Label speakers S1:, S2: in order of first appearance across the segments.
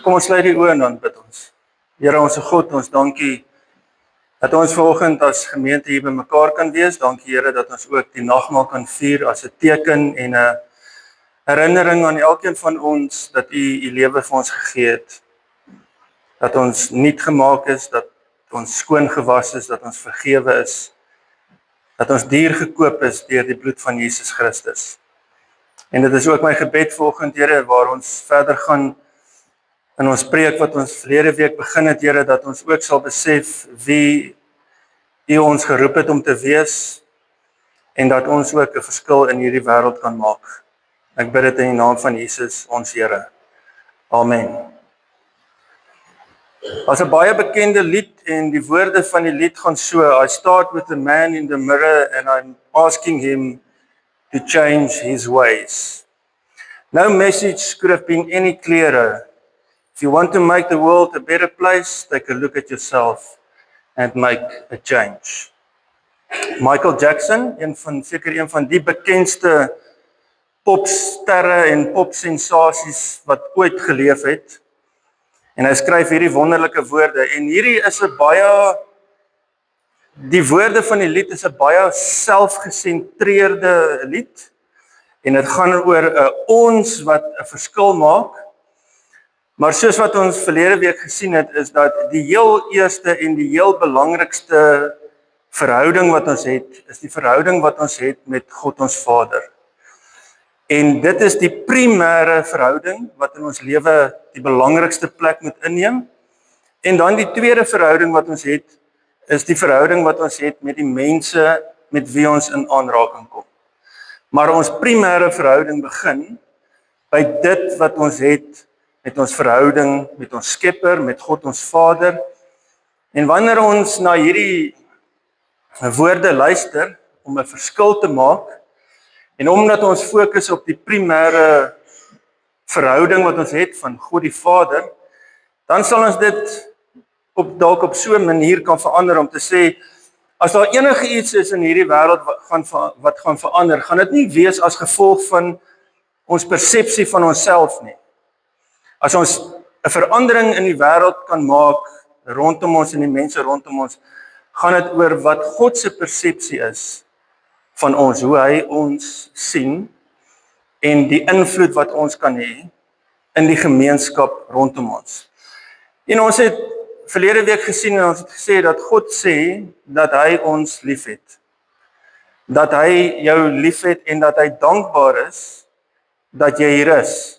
S1: Kom ons sluit die oë en dan bid ons. Here ons God, ons dankie dat ons vanoggend as gemeente hier by mekaar kan wees. Dankie Here dat ons ook die nagmaal kan vier as 'n teken en 'n herinnering aan elkeen van ons dat U lewe vir ons gegee het. Dat ons nuut gemaak is, dat ons skoon gewas is, dat ons vergewe is. Dat ons duur gekoop is deur die bloed van Jesus Christus. En dit is ook my gebed vanoggend, Here, waar ons verder gaan in ons preek wat ons verlede week begin het, Here, dat ons ook sal besef wie U ons geroep het om te wees en dat ons ook 'n verskil in hierdie wêreld kan maak. Ek bid dit in die naam van Jesus, ons Here. Amen. As 'n baie bekende lied en die woorde van die lied gaan so: I start with the man in the mirror and I'm asking him to change his ways. No message could have been any clearer. If you want to make the world a better place, take a look at yourself and make a change. Michael Jackson, seker een van die bekendste popsterre en popsensasies wat ooit geleef het. En hy skryf hierdie wonderlike woorde en hierdie is 'n baie die woorde van die lied is 'n baie selfgesentreerde lied en dit gaan oor 'n ons wat 'n verskil maak. Maar soos wat ons verlede week gesien het, is dat die heel eerste en die heel belangrikste verhouding wat ons het, is die verhouding wat ons het met God ons Vader. En dit is die primêre verhouding wat in ons lewe die belangrikste plek moet inneem. En dan die tweede verhouding wat ons het, is die verhouding wat ons het met die mense met wie ons in aanraking kom. Maar ons primêre verhouding begin by dit wat ons het met ons verhouding met ons Skepper, met God ons Vader. En wanneer ons na hierdie woorde luister om 'n verskil te maak, en omdat ons fokus op die primêre verhouding wat ons het van God die Vader, dan sal ons dit dalk op so 'n manier kan verander om te sê, as daar enige iets is in hierdie wêreld wat gaan verander, gaan dit nie wees as gevolg van ons persepsie van onsself nie. As ons 'n verandering in die wêreld kan maak rondom ons en die mense rondom ons, gaan dit oor wat God se persepsie is van ons, hoe hy ons sien en die invloed wat ons kan hê in die gemeenskap rondom ons. En ons het verlede week gesien en ons het gesê dat God sê dat hy ons liefhet. Dat hy jou liefhet en dat hy dankbaar is dat jy hier is.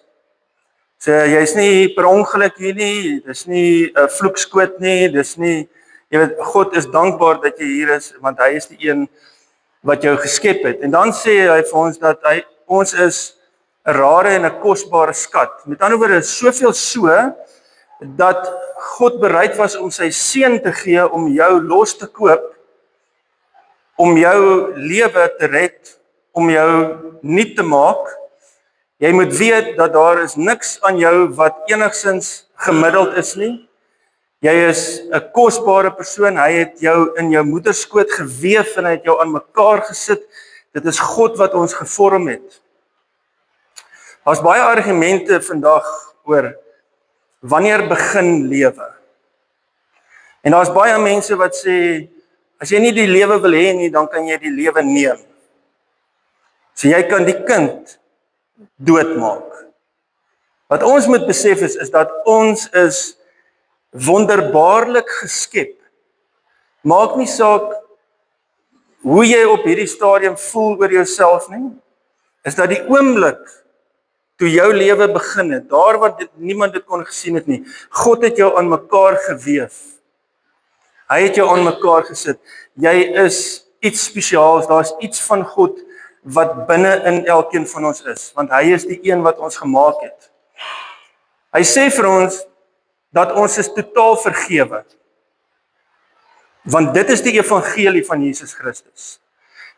S1: So jy's nie per ongeluk hier nie, dis nie 'n vloekskoot nie, dis nie, jy weet, God is dankbaar dat jy hier is want hy is die een wat jou geskep het. En dan sê hy vir ons dat ons is 'n rare en 'n kosbare skat. Met ander woorde, soveel so dat God bereid was om sy seun te gee om jou los te koop, om jou lewe te red, om jou nuut te maak. Jy moet weet dat daar is niks aan jou wat enigsins gemiddeld is nie. Jy is 'n kosbare persoon. Hy het jou in jou moederskoot geweef en hy het jou aan mekaar gesit. Dit is God wat ons gevorm het. Daar's baie argumente vandag oor wanneer begin lewe. En daar's baie mense wat sê, as jy nie die lewe wil hê nie, dan kan jy die lewe neem. So jy kan die kind doodmaak. Wat ons moet besef is dat ons is wonderbaarlik geskep. Maak nie saak hoe jy op hierdie stadium voel oor jouself nie, is dat die oomblik toe jou lewe begin het, daar waar niemand dit kon gesien het nie, God het jou aan mekaar geweef. Hy het jou aan mekaar gesit. Jy is iets spesiaals, daar's iets van God wat binne in elkeen van ons is, want hy is die een wat ons gemaak het. Hy sê vir ons dat ons is totaal vergewe. Want dit is die evangelie van Jesus Christus.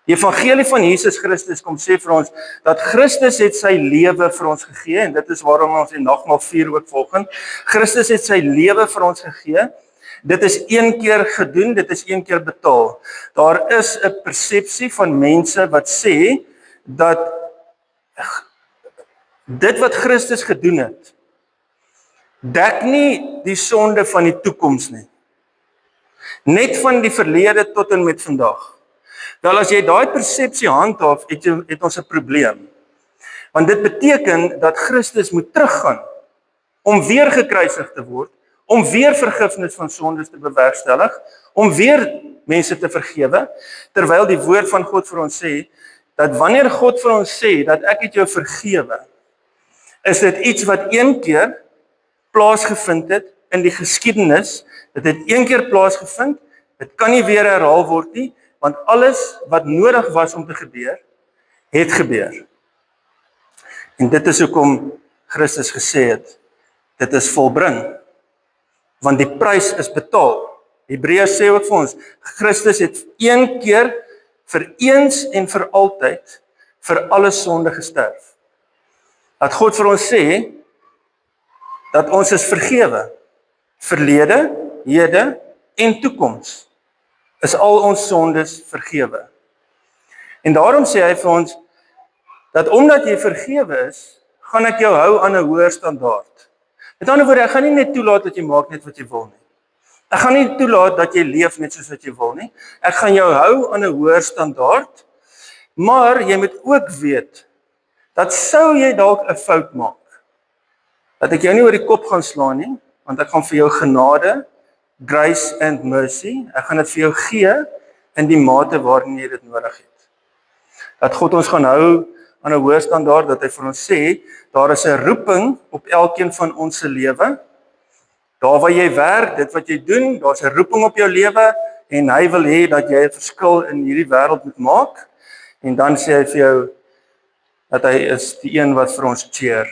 S1: Die evangelie van Jesus Christus kom sê vir ons dat Christus het sy lewe vir ons gegee, en dit is waarom ons die nagmaal vier ook volgend. Christus het sy lewe vir ons gegee. Dit is een keer gedoen, dit is een keer betaal. Daar is 'n persepsie van mense wat sê dat dit wat Christus gedoen het, dek nie die sonde van die toekoms nie. Net van die verlede tot en met vandag. Wel, as jy daai persepsie handhaaf, het ons 'n probleem. Want dit beteken dat Christus moet teruggaan om weer gekruisig te word, om weer vergifnis van sondes te bewerkstellig, om weer mense te vergewe, terwyl die woord van God vir ons sê, dat wanneer God vir ons sê, dat ek het jou vergewe, is dit iets wat een keer plaasgevind het in die geskiedenis, dit het een keer plaasgevind, dit kan nie weer herhaal word nie, want alles wat nodig was om te gebeur, het gebeur. En dit is hoekom Christus gesê het, dit is volbring, want die prys is betaal. Hebreërs sê ook vir ons, Christus het een keer vir eens en vir altyd vir alle sonde gesterf. Dat God vir ons sê, dat ons is vergewe, verlede, hede en toekoms, is al ons sondes vergewe. En daarom sê hy vir ons, dat omdat jy vergewe is, gaan ek jou hou aan 'n hoër standaard. Met ander woorde, ek gaan nie net toelaat dat jy maak net wat jy wil nie. Ek gaan nie toelaat dat jy leef net soos wat jy wil nie. Ek gaan jou hou aan 'n hoër standaard, maar jy moet ook weet, dat sou jy dalk 'n fout maak, dat ek jou nie oor die kop gaan slaan nie, want ek gaan vir jou genade, grace and mercy, ek gaan dit vir jou gee, in die mate waarin jy dit nodig het. Dat God ons gaan hou aan 'n hoër standaard, dat hy vir ons sê, daar is 'n roeping op elkeen van ons se lewe, daar waar jy werk, dit wat jy doen, daar's 'n roeping op jou lewe, en hy wil hê dat jy 'n verskil in hierdie wêreld moet maak, en dan sê hy vir jou, dat hy is die een wat vir ons cheer.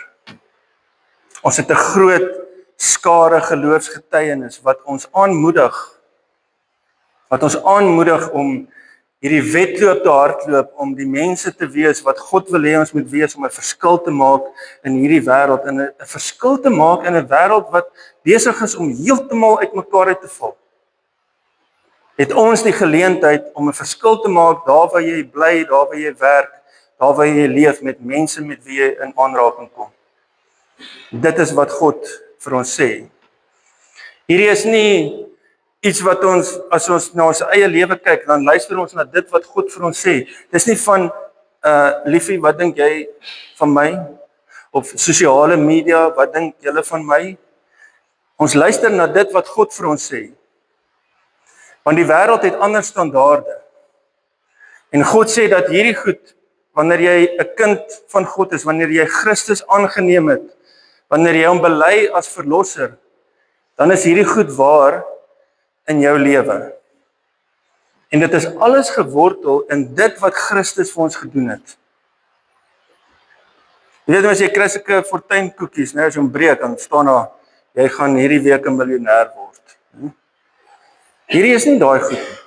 S1: Ons het 'n groot skare geloofsgetuienis wat ons aanmoedig om hierdie wedloop te hardloop, om die mense te wees wat God wil hê ons moet wees, om 'n verskil te maak in hierdie wêreld, en 'n verskil te maak in 'n wêreld wat besig is om heeltemal uitmekaar uit te val. Het ons die geleentheid om 'n verskil te maak daar waar jy bly, daar waar jy werk, daar waar jy leef, met mense met wie jy in aanraking kom. Dit is wat God vir ons sê. Hierdie is nie iets wat ons, as ons na ons eie lewe kyk, dan luister ons na dit wat God vir ons sê. Dis nie van, liefie, wat dink jy van my? Of sosiale media, wat dink julle van my? Ons luister na dit wat God vir ons sê. Want die wêreld het ander standaarde. En God sê dat hierdie goed, wanneer jy 'n kind van God is, wanneer jy Christus aangeneem het, wanneer jy hom bely as verlosser, dan is hierdie goed waar in jou lewe. En dit is alles gewortel in dit wat Christus vir ons gedoen het. Jy weet, as jy kry sulke fortuinkoekies, as jy hom breek, dan staan daar, jy gaan hierdie week 'n miljonair word. Hierdie is nie daai goed nie.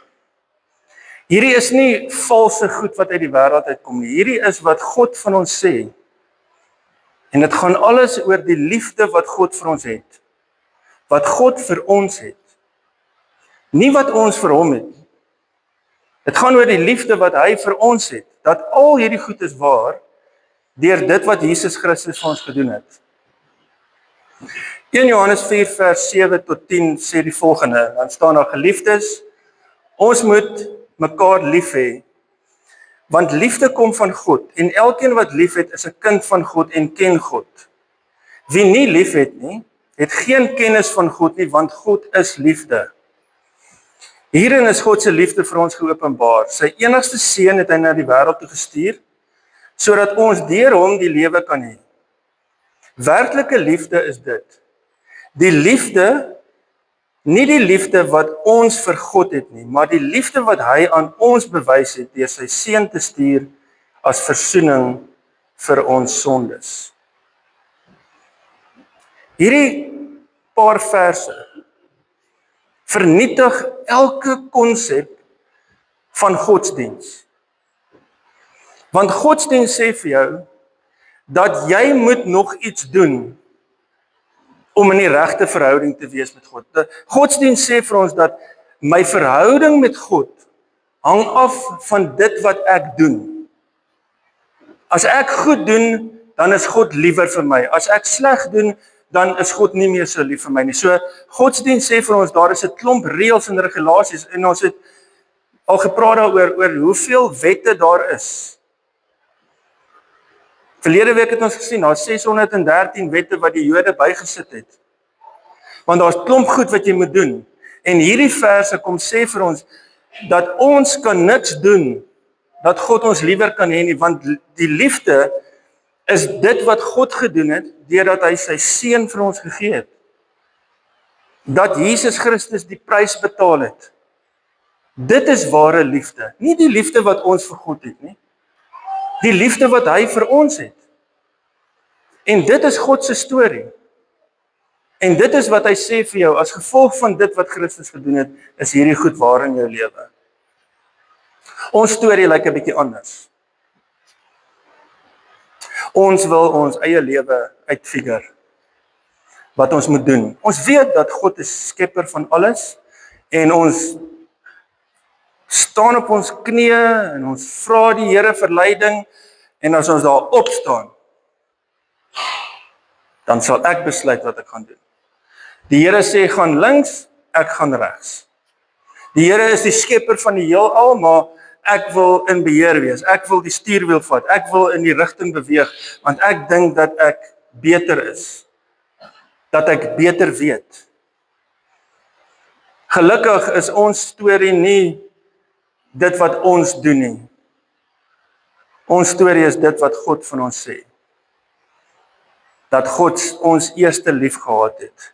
S1: Hierdie is nie valse goed wat uit die wêreld uitkom nie. Hierdie is wat God van ons sê. En dit gaan alles oor die liefde wat God vir ons het. Wat God vir ons het. Nie wat ons vir hom het. Dit gaan oor die liefde wat hy vir ons het. Dat al hierdie goed is waar, deur dit wat Jesus Christus vir ons gedoen het. 1 Johannes 4 vers 7 tot 10 sê die volgende, dan staan daar: geliefdes, ons moet mekaar lief hê, want liefde kom van God, en elkeen wat lief het, is 'n kind van God en ken God. Wie nie lief het nie, het geen kennis van God nie, want God is liefde. Hierin is God se liefde vir ons geopenbaar. Sy enigste seun het hy na die wêreld toe gestuur, sodat ons deur hom die lewe kan hê. Werklike liefde is dit. Die liefde, nie die liefde wat ons vir God het nie, maar die liefde wat hy aan ons bewys het deur sy seun te stuur as versoening vir ons sondes. Hierdie paar verse vernietig elke konsep van godsdiens. Want godsdiens sê vir jou dat jy moet nog iets doen om in die regte verhouding te wees met God. Godsdiens sê vir ons dat my verhouding met God hang af van dit wat ek doen. As ek goed doen, dan is God liewer vir my. As ek sleg doen, dan is God nie meer so lief vir my nie. So, godsdienst sê vir ons, daar is 'n klomp reëls en regulasies, en ons het al gepraat daaroor, oor hoeveel wette daar is. Verlede week het ons gesien, daar is 613 wette wat die Jode bygesit het. Want daar is klomp goed wat jy moet doen. En hierdie verse kom sê vir ons, dat ons kan niks doen, dat God ons liewer kan hê nie, want die liefde is dit wat God gedoen het, deurdat hy sy seun vir ons gegee het. Dat Jesus Christus die prys betaal het. Dit is ware liefde. Nie die liefde wat ons vir God het nie. Die liefde wat hy vir ons het. En dit is God se storie. En dit is wat hy sê vir jou, as gevolg van dit wat Christus gedoen het, is hierdie goed waar in jou lewe. Ons storie lyk 'n bietjie anders. Ons wil ons eie lewe uitfigure. Wat ons moet doen. Ons weet dat God is skepper van alles, en ons staan op ons knieë, en ons vra die Here vir leiding, en as ons daar opstaan, dan sal ek besluit wat ek gaan doen. Die Here sê, gaan links, ek gaan regs. Die Here is die skepper van die heelal, maar ek wil in beheer wees. Ek wil die stuurwiel vat. Ek wil in die rigting beweeg, want ek dink dat ek beter is. Dat ek beter weet. Gelukkig is ons storie nie dit wat ons doen nie. Ons storie is dit wat God van ons sê. Dat God ons eerste lief gehad het.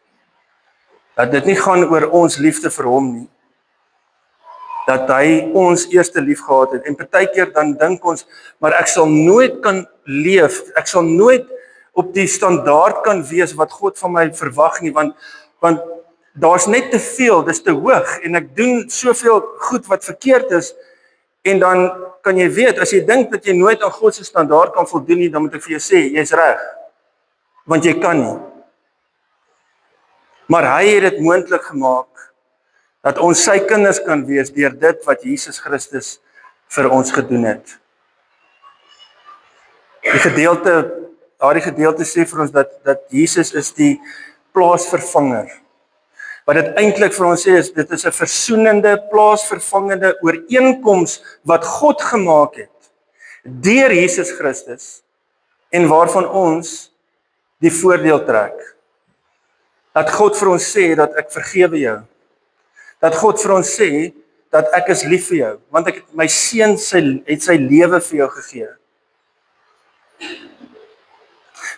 S1: Dat dit nie gaan oor ons liefde vir hom nie. Dat hy ons eerste lief gehad het. En partykeer dan dink ons, maar ek sal nooit kan leef, ek sal nooit op die standaard kan wees wat God van my verwag nie, want daar's net te veel, dis te hoog, en ek doen soveel goed wat verkeerd is, en dan kan jy weet, as jy dink dat jy nooit aan God se standaard kan voldoen nie, dan moet ek vir jou sê, jy's reg, want jy kan nie. Maar hy het dit moontlik gemaak, dat ons sy kinders kan wees, deur dit wat Jesus Christus vir ons gedoen het. Daardie gedeelte sê vir ons dat Jesus is die plaasvervanger. Wat dit eintlik vir ons sê is, dit is 'n versoenende, plaasvervangende ooreenkoms wat God gemaak het, deur Jesus Christus, en waarvan ons die voordeel trek. Dat God vir ons sê, dat ek vergewe jou. Dat God vir ons sê, dat ek is lief vir jou, want ek het my seun het sy lewe vir jou gegee.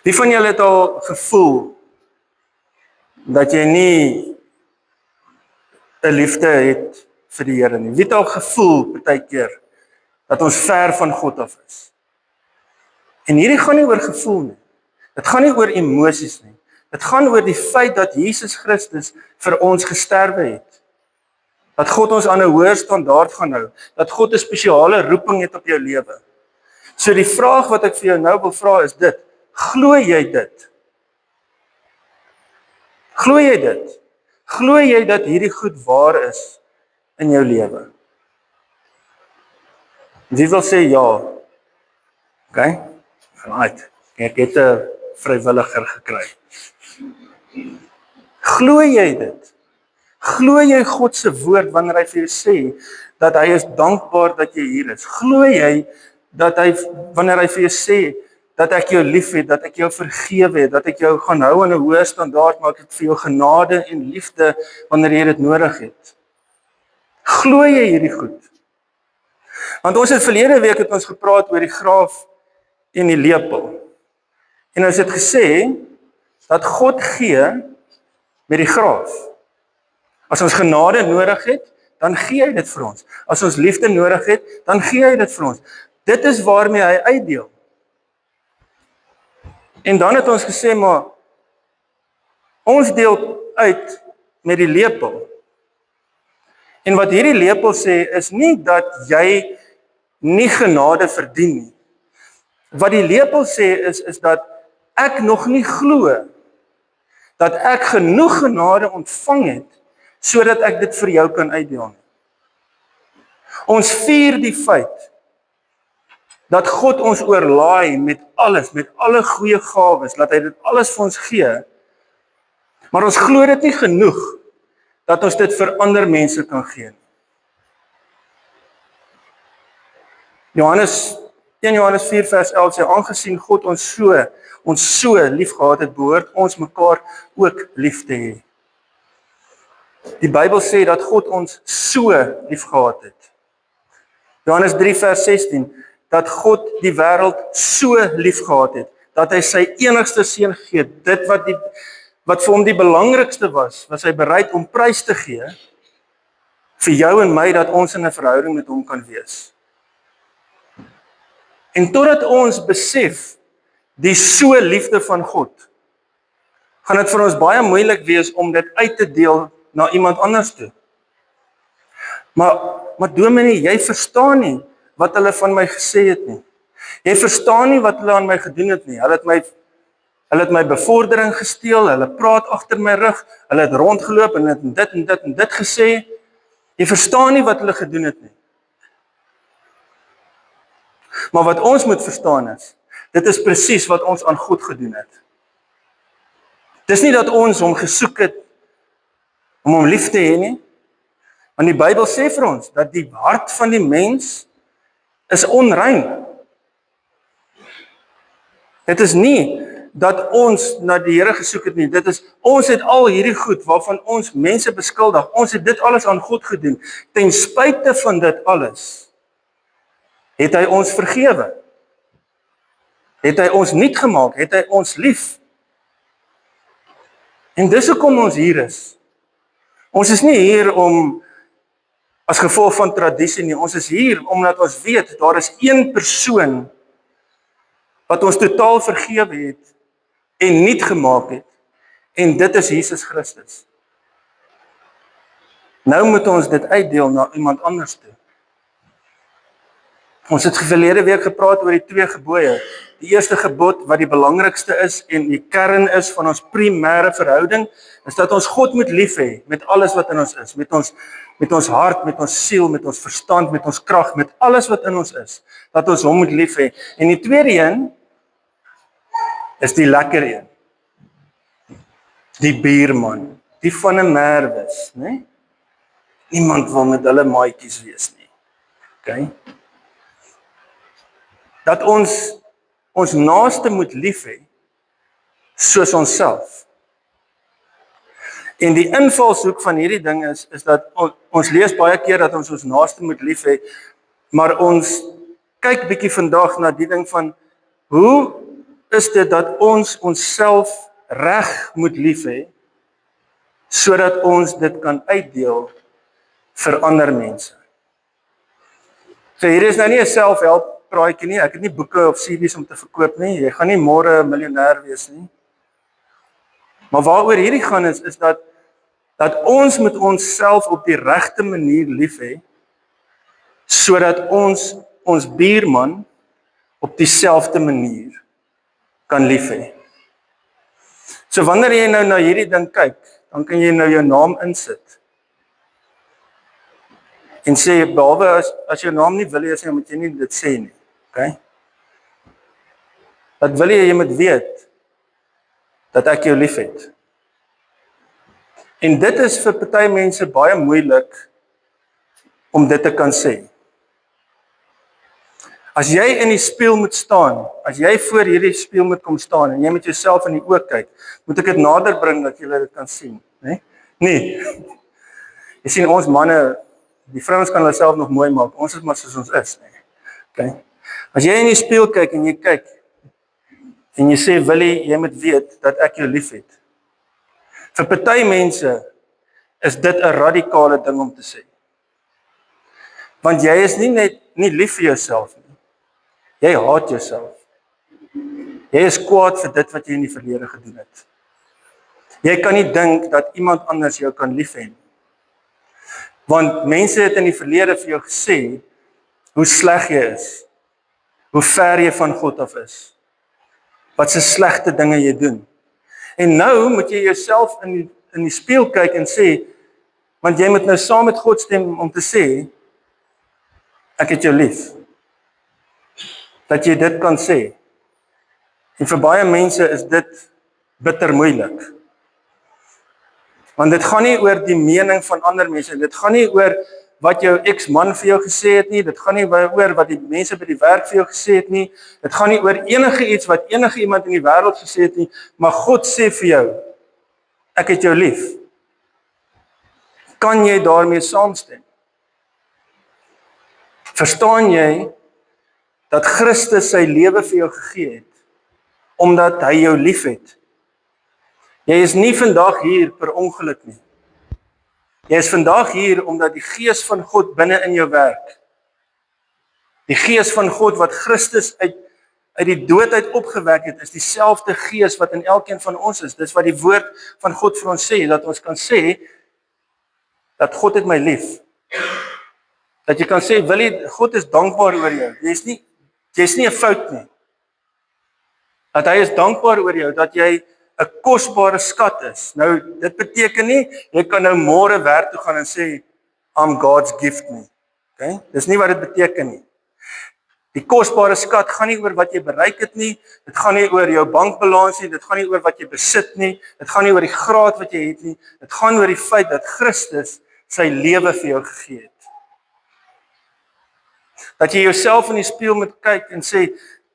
S1: Wie van julle het al gevoel, dat jy nie 'n liefde het vir die Here nie? Wie het al gevoel, partykeer, dat ons ver van God af is? En hierdie gaan nie oor gevoel nie. Dit gaan nie oor emosies nie. Dit gaan oor die feit dat Jesus Christus vir ons gesterwe het. Dat God ons aan 'n hoër standaard gaan hou. Dat God 'n spesiale roeping het op jou lewe. So die vraag wat ek vir jou nou wil vra is dit: glo jy dit? Glo jy dit? Glo jy dat hierdie goed waar is in jou lewe? Wie wil sê ja? Okay? Right. Ek het 'n vrywilliger gekry. Glo jy dit? Glo jy God se woord wanneer hy vir jou sê dat hy is dankbaar dat jy hier is? Glo jy dat hy, wanneer hy vir jou sê dat ek jou lief het, dat ek jou vergewe het, dat ek jou gaan hou aan 'n hoë standaard, maar ek het vir jou genade en liefde wanneer jy dit nodig het? Glo jy hierdie goed? Want ons het verlede week het ons gepraat oor die graaf en die lepel. En ons het gesê dat God gee met die graaf. As ons genade nodig het, dan gee hy dit vir ons. As ons liefde nodig het, dan gee hy dit vir ons. Dit is waarmee hy uitdeel. En dan het ons gesê, maar ons deel uit met die lepel. En wat hierdie lepel sê, is nie dat jy nie genade verdien nie. Wat die lepel sê is dat ek nog nie glo dat ek genoeg genade ontvang het, sodat ek dit vir jou kan uitdeel nie. Ons vier die feit dat God ons oorlaai met alles, met alle goeie gawes, dat hy dit alles vir ons gee, Maar ons glo dit nie genoeg dat ons dit vir ander mense kan gee. Johannes 1 Johannes 4 vers 11 sê, aangesien God ons so lief gehad het, behoort ons mekaar ook lief te hê. Die Bybel sê dat God ons so lief gehad het. Johannes 3 vers 16, dat God die wêreld so lief gehad het, dat hy sy enigste seun gegee het, dit wat vir hom die belangrikste was hy bereid om prys te gee, vir jou en my, dat ons in 'n verhouding met hom kan wees. En totdat ons besef die so liefde van God, gaan dit vir ons baie moeilik wees om dit uit te deel na iemand anders toe. Maar Dominee, jy verstaan nie wat hulle van my gesê het nie. Jy verstaan nie wat hulle aan my gedoen het nie. Hulle het my bevordering gesteel, hulle praat agter my rug, hulle het rondgeloop en het dit en dit en dit gesê. Jy verstaan nie wat hulle gedoen het nie. Maar wat ons moet verstaan is, dit is presies wat ons aan God gedoen het. Dis nie dat ons hom gesoek het om hom lief te hê nie, want die Bybel sê vir ons dat die hart van die mens is onrein. Dit is nie dat ons na die Here gesoek het nie, dit is, ons het al hierdie goed waarvan ons mense beskuldig, ons het dit alles aan God gedoen, ten spyte van dit alles, het hy ons vergewe, het hy ons nuut gemaak, het hy ons lief. En dis hoekom ons hier is. Ons is nie hier om as gevolg van tradisie nie, ons is hier omdat ons weet, daar is een persoon wat ons totaal vergewe het en nuut gemaak het, en dit is Jesus Christus. Nou moet ons dit uitdeel na iemand anders toe. Ons het verlede week gepraat oor die 2 gebooie. Die eerste gebod wat die belangrikste is en die kern is van ons primêre verhouding, is dat ons God moet lief hê met alles wat in ons is, met ons hart, met ons siel, met ons verstand, met ons krag, met alles wat in ons is, dat ons hom moet lief hê. En die tweede een is die lekker een. Die buurman, die van 'n Merwes, né? Niemand wil met hulle maatjies wees nie. Okay? Dat ons naaste moet lief hê soos onsself. En die invalshoek van hierdie ding is dat ons lees baie keer dat ons naaste moet lief hê, maar ons kyk bietjie vandag na die ding van hoe is dit dat ons onsself reg moet lief hê sodat ons dit kan uitdeel vir ander mense. So hier is nou nie 'n selfhelp praatjie nie, ek het nie boeke of CD's om te verkoop nie, jy gaan nie môre 'n miljonair wees nie. Maar waaroor hierdie gaan is dat ons moet onsself op die regte manier lief hê, sodat ons buurman op dieselfde manier kan lief hê. So wanneer jy nou na hierdie ding kyk, dan kan jy nou jou naam insit. En sê, behalwe as jou naam nie wil hê, dan moet jy nie dit sê nie. Okay? Dat wil jy moet weet, dat ek jou lief het. En dit is vir party mense baie moeilik om dit te kan sê. As jy in die spieël moet staan, as jy voor hierdie spieël moet kom staan en jy moet jouself in die oë kyk, moet ek dit nader bring dat jy dit kan sien, né? Nee. Jy sien ons manne, die vrouens kan hulle self nog mooi maak, ons is maar soos ons is, né? Okay? As jy in die spieël kyk en jy kyk en jy sê, Willie, jy moet weet dat ek jou liefhet. Vir party mense is dit 'n radikale ding om te sê. Want jy is nie lief vir jouself nie. Jy haat jouself. Jy is kwaad vir dit wat jy in die verlede gedoen het. Jy kan nie dink dat iemand anders jou kan lief hê nie. Want mense het in die verlede vir jou gesê hoe sleg jy is, hoe ver jy van God af is, wat se slegte dinge jy doen. En nou moet jy jouself in die spieël kyk en sê, want jy moet nou saam met God stem om te sê, ek het jou lief. Dat jy dit kan sê. En vir baie mense is dit bitter moeilik. Want dit gaan nie oor die mening van ander mense, dit gaan nie oor wat jou ex-man vir jou gesê het nie, dit gaan nie oor wat die mense by die werk vir jou gesê het nie, dit gaan nie oor enige iets wat enige iemand in die wêreld gesê het nie, maar God sê vir jou, ek het jou lief. Kan jy daarmee saamstem? Verstaan jy dat Christus sy lewe vir jou gegee het, omdat hy jou lief het? Jy is nie vandag hier per ongeluk nie. Jy is vandag hier omdat die Gees van God binne in jou werk. Die Gees van God wat Christus uit die dood uit opgewek het, is dieselfde Gees wat in elkeen van ons is. Dis wat die woord van God vir ons sê, dat ons kan sê, dat God het my lief. Dat jy kan sê, Willie, God is dankbaar oor jou. Jy's nie 'n fout nie. Dat hy is dankbaar oor jou, dat jy 'n kosbare skat is. Nou, dit beteken nie, jy kan nou môre werk toe gaan en sê, I'm God's gift nie. Okay? Dis nie wat dit beteken nie. Die kosbare skat gaan nie oor wat jy bereik het nie, dit gaan nie oor jou bankbalans nie, dit gaan nie oor wat jy besit nie, dit gaan nie oor die graad wat jy het nie, dit gaan oor die feit dat Christus sy lewe vir jou gegee het. Dat jy jouself in die spieël moet kyk en sê,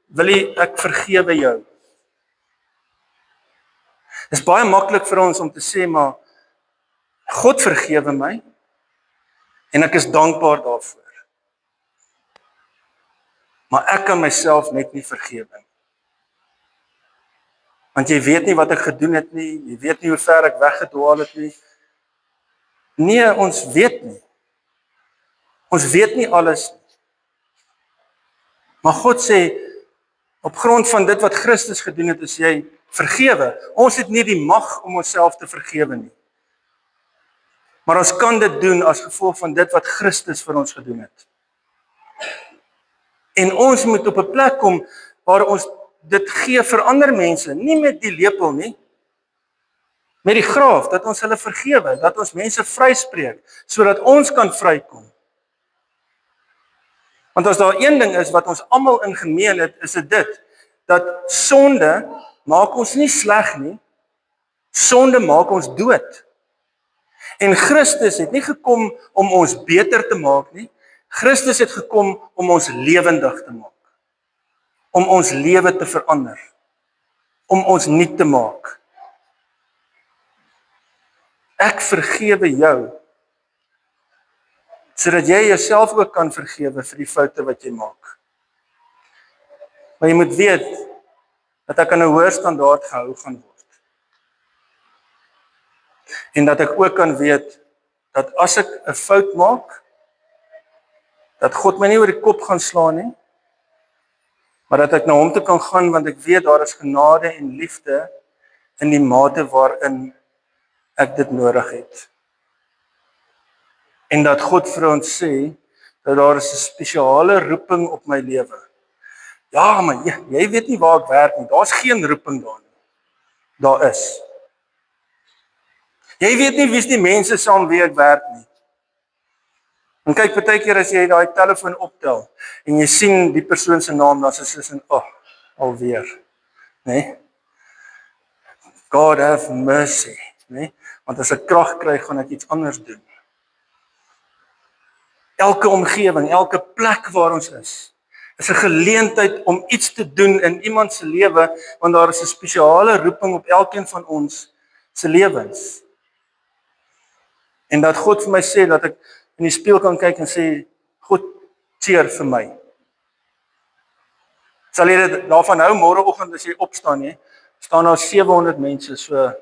S1: Willie, ek vergewe jou. Dit is baie maklik vir ons om te sê, maar God vergewe my en ek is dankbaar daarvoor. Maar ek kan myself net nie vergewe nie. Want jy weet nie wat ek gedoen het nie, jy weet nie hoe ver ek weggedwaal het nie. Nee, ons weet nie. Ons weet nie alles nie. Maar God sê, op grond van dit wat Christus gedoen het, is jy vergewe. Ons het nie die mag om onsself te vergewe nie. Maar ons kan dit doen as gevolg van dit wat Christus vir ons gedoen het. En ons moet op 'n plek kom waar ons dit gee vir ander mense, nie met die lepel nie, met die graaf, dat ons hulle vergewe, dat ons mense vryspreek, sodat ons kan vrykom. Want as daar een ding is wat ons almal in gemeen het, is dit, dat sonde maak ons nie sleg nie, sonde maak ons dood. En Christus het nie gekom om ons beter te maak nie, Christus het gekom om ons lewendig te maak, om ons lewe te verander, om ons nuut te maak. Ek vergewe jou, sodat jy jouself ook kan vergewe vir die foute wat jy maak. Maar jy moet weet, dat ek aan 'n hoër standaard gehou gaan word. En dat ek ook kan weet, dat as ek 'n fout maak, dat God my nie oor die kop gaan slaan nie, maar dat ek na hom toe kan gaan, want ek weet daar is genade en liefde in die mate waarin ek dit nodig het. En dat God vir ons sê, dat daar is 'n spesiale roeping op my lewe. Ja, maar jy weet nie waar ek werk nie, daar's geen roeping daar nie. Daar is. Jy weet nie wie's die mense saam wie ek werk nie. En kyk, partykeer as jy daai telefoon optel, en jy sien die persoon se naam, dan is dit alweer, né? God have mercy, né? Want as ek krag kry, gaan ek iets anders doen. Elke omgewing, elke plek waar ons is 'n geleentheid om iets te doen in iemand se lewe, want daar is 'n spesiale roeping op elkeen van ons se lewens. En dat God vir my sê, dat ek in die spieël kan kyk en sê, God cheer vir my. Sal jy dit daarvan hou, môreoggend as jy opstaan, nie, staan daar 700 mense so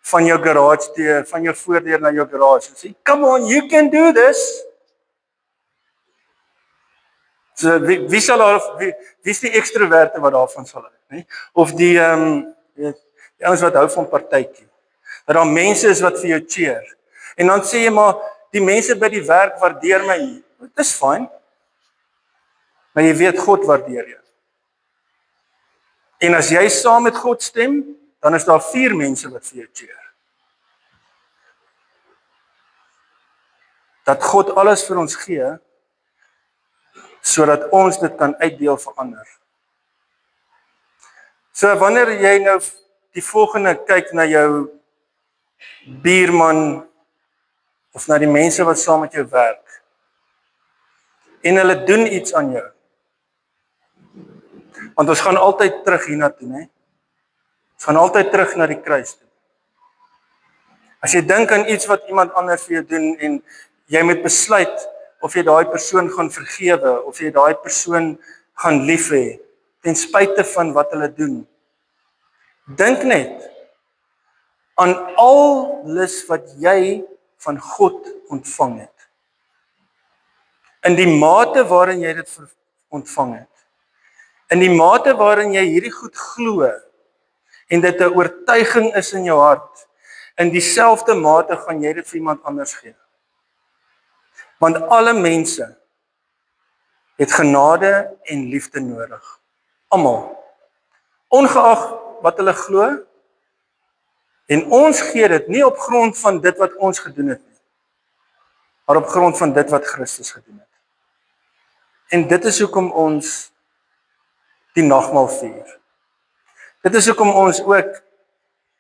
S1: van jou garage van jou voordeur na jou garage en sê, come on, you can do this. So wie sal daar, wie is die ekstroverte wat daarvan sal hou, nie? Of die ouens wat hou van partytjie. Dat daar mense is wat vir jou cheer. En dan sê jy maar, die mense by die werk waardeer my nie. Dit is fyn. Maar jy weet God waardeer jou. En as jy saam met God stem, dan is daar 4 mense wat vir jou cheer. Dat God alles vir ons gee, sodat ons dit kan uitdeel vir ander. So wanneer jy nou die volgende kyk na jou buurman of na die mense wat saam met jou werk en hulle doen iets aan jou. Want ons gaan altyd terug hiernatoe, né? Ons gaan altyd terug na die kruis toe. As jy dink aan iets wat iemand anders vir jou doen en jy moet besluit of jy daai persoon gaan vergewe of jy daai persoon gaan lief hê ten spyte van wat hulle doen. Dink net aan alles wat jy van God ontvang het. In die mate waarin jy dit ontvang het. In die mate waarin jy hierdie goed glo en dit 'n oortuiging is in jou hart, in dieselfde mate gaan jy dit vir iemand anders gee. Want alle mense het genade en liefde nodig. Almal. Ongeag wat hulle glo, en ons gee dit nie op grond van dit wat ons gedoen het nie, maar op grond van dit wat Christus gedoen het. En dit is hoekom ons die nagmaal vier. Dit is hoekom ons ook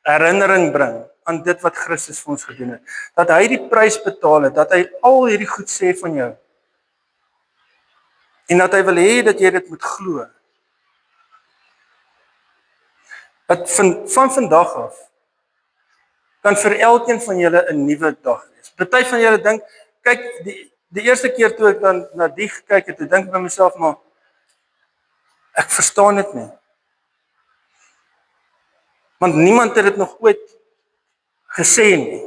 S1: herinnering bring aan dit wat Christus vir ons gedoen het. Dat hy die prys betaal het, dat hy al hierdie goed sê van jou. En dat hy wil hê dat jy dit moet glo. Dat van vandag af kan vir elkeen van julle 'n nuwe dag wees. Party van julle dink, kyk, die eerste keer toe ek dan na die gekyk het, toe dink ek by myself, maar ek verstaan dit nie. Want niemand het dit nog ooit gesê nie.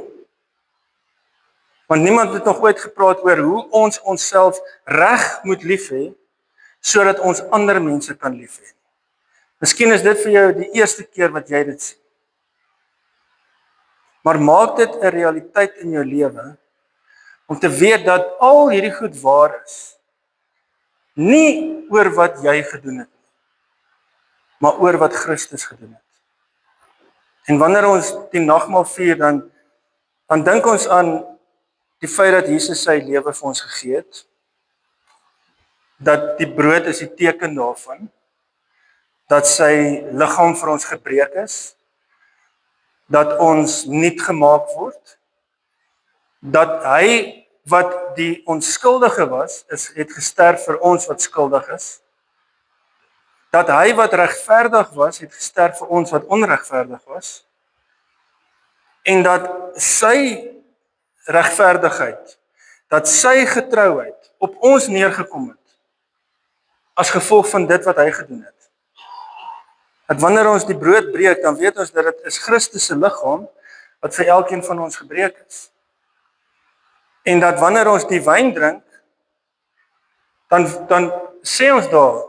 S1: Want niemand het nog ooit gepraat oor hoe ons onsself reg moet lief hê, sodat ons ander mense kan lief hê. Miskien is dit vir jou die eerste keer wat jy dit sien. Maar maak dit 'n realiteit in jou lewe, om te weet dat al hierdie goed waar is, nie oor wat jy gedoen het nie, maar oor wat Christus gedoen het. En wanneer ons die nagmaal vier, dan dink ons aan die feit dat Jesus sy lewe vir ons gegee het, dat die brood is die teken daarvan, dat sy liggaam vir ons gebreek is, dat ons nuut gemaak word, dat hy wat die onskuldige was, het gesterf vir ons wat skuldig is, dat hy wat regverdig was, het gesterf vir ons wat onregverdig was, en dat sy regverdigheid, dat sy getrouheid op ons neergekom het, as gevolg van dit wat hy gedoen het. Dat wanneer ons die brood breek, dan weet ons dat dit is Christus se liggaam, wat vir elkeen van ons gebreek is. En dat wanneer ons die wyn drink, dan sê ons daar,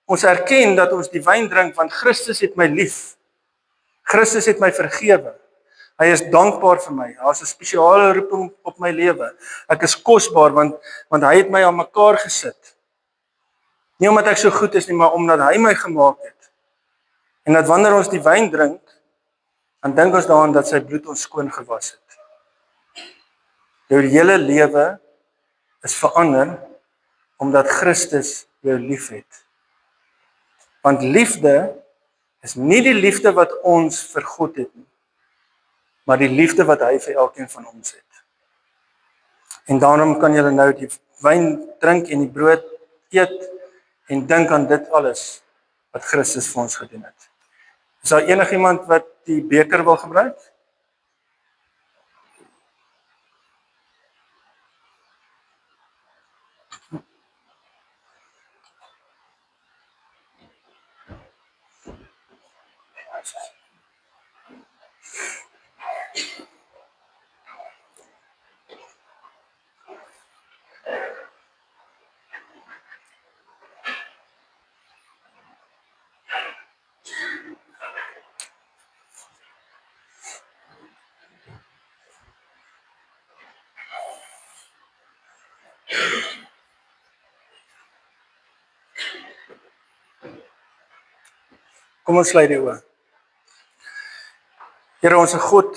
S1: ons erken dat ons die wyn drink, want Christus het my lief. Christus het my vergewe. Hy is dankbaar vir my. Daar is 'n spesiale roeping op my lewe. Ek is kosbaar, want hy het my aan mekaar gesit. Nie omdat ek so goed is nie, maar omdat hy my gemaak het. En dat wanneer ons die wyn drink, dan dink ons daaraan dat sy bloed ons skoon gewas het. Jou hele lewe is verander, omdat Christus jou lief het. Want liefde is nie die liefde wat ons vir God het nie, maar die liefde wat hy vir elkeen van ons het. En daarom kan julle nou die wyn drink en die brood eet en dink aan dit alles wat Christus vir ons gedoen het. Is daar enigiemand wat die beker wil gebruik? Kom ons sluit die oë. Here, ons God,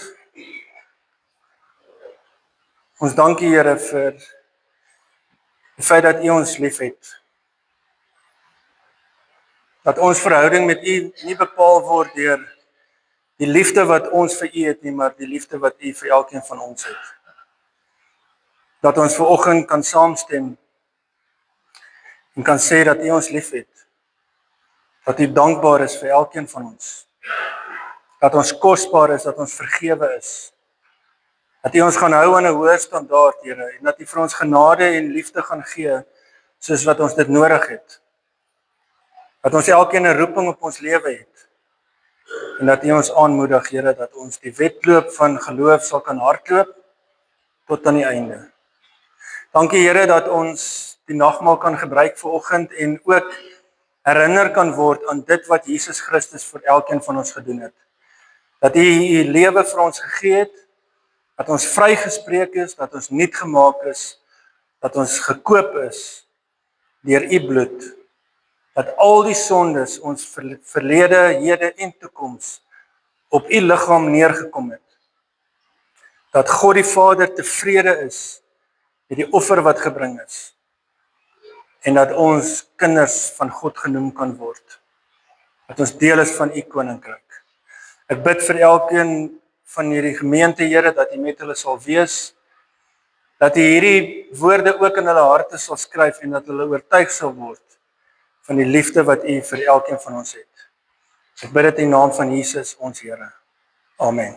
S1: ons dankie Here vir die feit dat U ons lief het. Dat ons verhouding met U nie bepaal word deur Die liefde wat ons vir U het nie, maar die liefde wat U vir elkeen van ons het. Dat ons vanoggend kan saamstem en kan sê dat U ons liefhet. Dat U dankbaar is vir elkeen van ons. Dat ons kosbaar is, dat ons vergewe is. Dat U ons gaan hou aan 'n hoër standaard, Here, en dat U vir ons genade en liefde gaan gee, soos wat ons dit nodig het. Dat ons elkeen 'n roeping op ons lewe het. En dat U ons aanmoedig, Here, dat ons die wedloop van geloof sal kan hardloop tot aan die einde. Dankie, Here, dat ons die nagmaal kan gebruik vanoggend en ook herinner kan word aan dit wat Jesus Christus vir elkeen van ons gedoen het. Dat U U lewe vir ons gegee het, dat ons vrygespreek is, dat ons nuut gemaak is, dat ons gekoop is deur U bloed. Dat al die sondes, ons verlede, hede en toekoms op U liggaam neergekom het. Dat God die Vader tevrede is met die offer wat gebring is. En dat ons kinders van God genoem kan word. Dat ons deel is van U koninkryk. Ek bid vir elkeen van hierdie gemeente, Here, dat U met hulle sal wees. Dat U hierdie woorde ook in hulle harte sal skryf en dat hulle oortuig sal word van die liefde wat U vir elkeen van ons het. Ek bid dit in die naam van Jesus, ons Here. Amen.